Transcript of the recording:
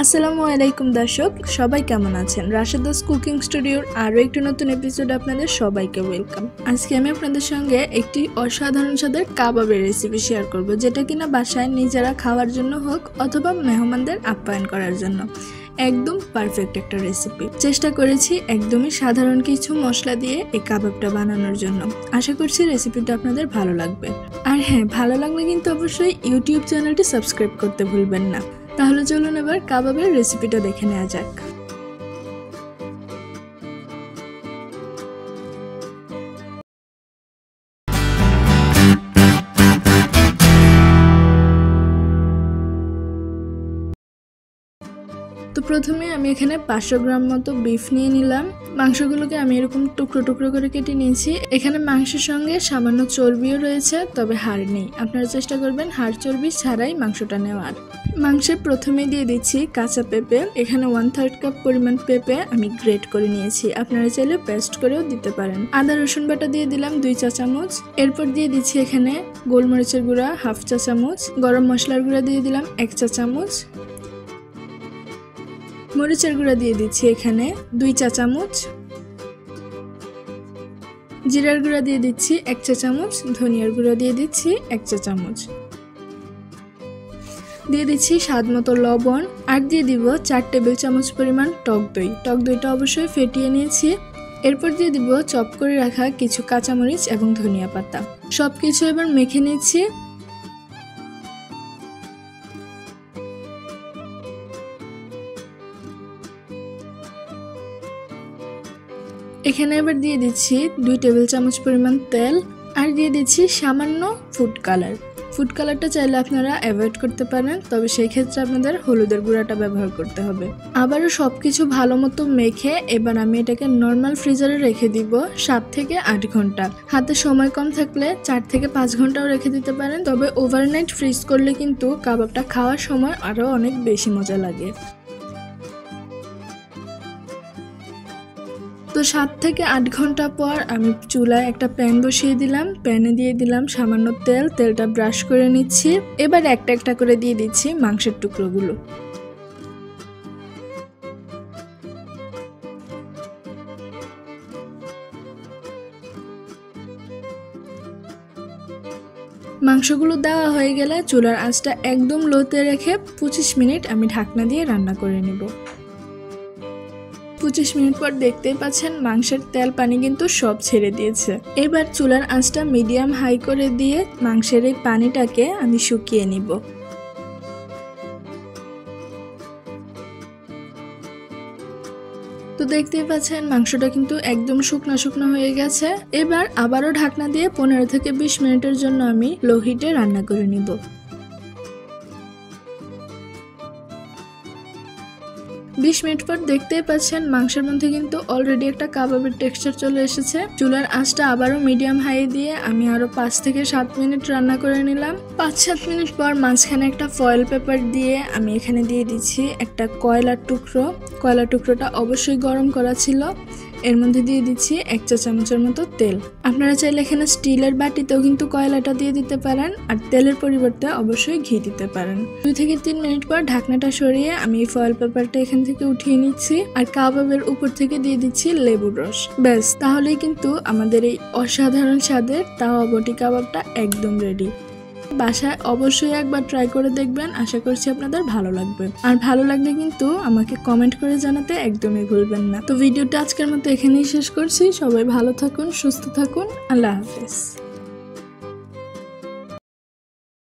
আসসালামু আলাইকুম দর্শক, সবাই কেমন আছেন? রাশেদাস কুকিং স্টুডিওর আরও একটি নতুন এপিসোড আপনাদের সবাইকে ওয়েলকাম। আজকে আমি আপনাদের সঙ্গে একটি অসাধারণ স্বাদের কাবাবের রেসিপি শেয়ার করব, যেটা কিনা বাসায় নিজেরা খাওয়ার জন্য হোক অথবা মেহমানদের আপ্যায়ন করার জন্য একদম পারফেক্ট একটা রেসিপি। চেষ্টা করেছি একদমই সাধারণ কিছু মশলা দিয়ে এই কাবাবটা বানানোর জন্য। আশা করছি রেসিপিটা আপনাদের ভালো লাগবে। আর হ্যাঁ, ভালো লাগলে কিন্তু অবশ্যই ইউটিউব চ্যানেলটি সাবস্ক্রাইব করতে ভুলবেন না। তাহলে চলুন এবার কাবাবের রেসিপিটা দেখে নেওয়া যাক। তো প্রথমে আমি এখানে 500 গ্রাম মতো বিফ নিয়ে নিলাম। মাংসগুলোকে আমি এরকম টুকরো টুকরো করে কেটে নিয়েছি। এখানে মাংসের সঙ্গে সামান্য চর্বিও রয়েছে, তবে হাড় নেই। আপনারা চেষ্টা করবেন হাড় চর্বি ছাড়াই মাংসটা নেওয়ার। মাংসে প্রথমে দিয়ে দিচ্ছি কাঁচা পেঁপে। এখানে 1/3 কাপ পরিমাণ পেঁপে আমি গ্রেট করে নিয়েছি, আপনারা চাইলে পেস্ট করেও দিতে পারেন। আদা রসুন বাটা দিয়ে দিলাম 2 চা চামচ। এরপর দিয়ে দিচ্ছি এখানে গোলমরিচের গুঁড়া 1/2 চা চামচ, গরম মশলার গুঁড়া দিয়ে দিলাম 1 চা চামচ, মরিচের গুঁড়া দিয়ে দিচ্ছি এখানে 2 চা চামচ, জিরার গুঁড়া দিয়ে দিচ্ছি 1 চা চামচ, ধনিয়ার গুঁড়া দিয়ে দিচ্ছি 1 চা চামচ, দিয়ে দিচ্ছি স্বাদ মতো লবণ, আর দিয়ে দিব 4 টেবিল চামচ পরিমাণ টক দই। টক দইটা অবশ্যই ফেটিয়ে নিয়েছি। এরপর দিয়ে দিব চপ করে রাখা কিছু কাঁচামরিচ এবং ধনিয়া পাতা। সবকিছু এবার মেখে নিচ্ছি। এখানে এবার দিয়ে দিচ্ছি 2 টেবিল চামচ পরিমাণ তেল, আর দিয়ে দিচ্ছি সামান্য ফুড কালার। ফুড কালারটা চাইলে আপনারা অ্যাভয়েড করতে পারেন, তবে সেই ক্ষেত্রে আপনাদের হলুদের গুঁড়াটা ব্যবহার করতে হবে। আবারও সবকিছু ভালো মতো মেখে এবার আমি এটাকে নর্মাল ফ্রিজারে রেখে দিব 7 থেকে 8 ঘন্টা। হাতে সময় কম থাকলে 4 থেকে 5 ঘন্টাও রেখে দিতে পারেন, তবে ওভারনাইট ফ্রিজ করলে কিন্তু কাবাবটা খাওয়ার সময় আরও অনেক বেশি মজা লাগে। তো 7 থেকে 8 ঘন্টা পর আমি চুলায় একটা প্যান বসিয়ে দিলাম। প্যানে দিয়ে দিলাম সামান্য তেল। তেলটা ব্রাশ করে নিচ্ছি। এবার একটা একটা করে দিয়ে দিচ্ছি মাংসের টুকরোগুলো। মাংসগুলো দেওয়া হয়ে গেলে চুলার আঁচটা একদম লোতে রেখে 25 মিনিট আমি ঢাকনা দিয়ে রান্না করে নেব। 25 মিনিট পর দেখতেই পাচ্ছেন মাংসের তেল পানি কিন্তু সব ছেড়ে দিয়েছে। এবার চুলার আঁচটা মিডিয়াম হাই করে দিয়ে মাংসের এই পানিটাকে আমি শুকিয়ে নিব। তো দেখতেই পাচ্ছেন মাংসটা কিন্তু একদম শুকনা শুকনা হয়ে গেছে। এবার আবারও ঢাকনা দিয়ে 15 থেকে 20 মিনিটের জন্য আমি লো হিটে রান্না করে নিব। 20 মিনিট পর দেখতেই পাচ্ছেন মাংসের মধ্যে কিন্তু অলরেডি একটা কাবাবের টেক্সচার চলে এসেছে। চুলার আঁচটা আবারও মিডিয়াম হাই দিয়ে আমি আরো 5 থেকে 7 মিনিট রান্না করে নিলাম। 5-7 মিনিট পর মাঝখানে একটা ফয়েল পেপার দিয়ে আমি এখানে দিয়ে দিচ্ছি একটা কয়লার টুকরো। কয়লার টুকরোটা অবশ্যই গরম করা ছিল। এর মধ্যে দিয়ে দিচ্ছি 1 চা চামচের মতো তেল। আপনারা চাইলে এখানে স্টিলের বাটিতেও কিন্তু কয়লাটা দিয়ে দিতে পারেন, আর তেলের পরিবর্তে অবশ্যই ঘি দিতে পারেন। 2 থেকে 3 মিনিট পর ঢাকনাটা সরিয়ে আমি এই ফয়েল পেপারটা এখান থেকে উঠিয়ে নিচ্ছি, আর কাবাবের উপর থেকে দিয়ে দিচ্ছি লেবুর রস। ব্যাস, তাহলেই কিন্তু আমাদের এই অসাধারণ স্বাদের তাওয়া বটি কাবাবটা একদম রেডি। বাসায় অবশ্যই একবার ট্রাই করে দেখবেন, আশা করছি আপনাদের ভালো লাগবে। আর ভালো লাগলে কিন্তু আমাকে কমেন্ট করে জানাতে একদমই ভুলবেন না। তো ভিডিওটা আজকের মতো এখানেই শেষ করছি। সবাই ভালো থাকুন, সুস্থ থাকুন। আল্লাহ হাফেজ।